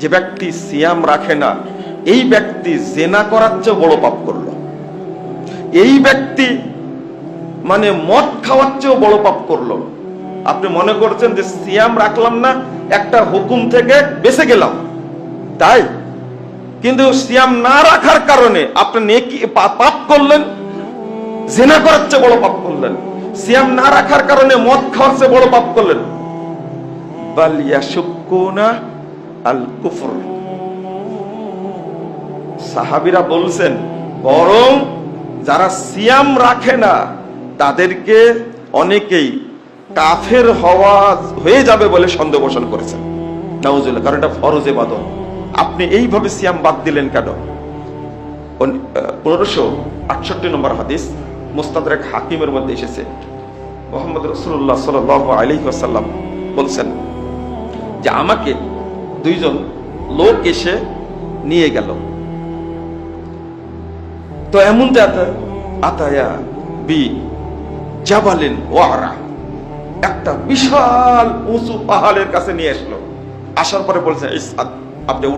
যে ব্যক্তি সিয়াম রাখে না, এই ব্যক্তি জেনা করার চেয়ে বড় পাপ করলো। এই ব্যক্তি মানে মদ খাওয়ার চেয়েও বড় পাপ করলো। আপনি মনে করছেন যে সিয়াম রাখলাম না, একটা হুকুম থেকে বেঁচে গেলাম, তাই? কিন্তু সিয়াম না রাখার কারণে আপনি নেকি পাপ করলেন, জিনা করার চেয়ে বড় পাপ করলেন। সিয়াম না রাখার কারণে মদ খাওয়ার চেয়ে বড় পাপ করলেন। বাল ইয়াশুকুনা আল কুফর। সাহাবীরা বলছেন বরং যারা সিয়াম রাখে না তাদেরকে অনেকেই কাফের হয়ে যাবে বলে সন্দেহ পোষণ করেছেন। নাউজুবিল্লাহ। কারণ এটা ফরজ ইবাদত। আপনি এইভাবে সিয়াম বাদ দিলেন কেন? 1568 নম্বর হাদিস মুস্তাদরাক হাকিমের মধ্যে এসেছে, মুহাম্মদ রাসূলুল্লাহ সাল্লাল্লাহু আলাইহি ওয়াসাল্লাম বলছেন যে আমাকে দুইজন লোক এসে নিয়ে গেল। তো এমন আতায়া বি জাবালিন ওয়ারা, একটা বিশাল উঁচু পাহাড়ের কাছে নিয়ে আসলো। আসার পরে বলছে, আপনি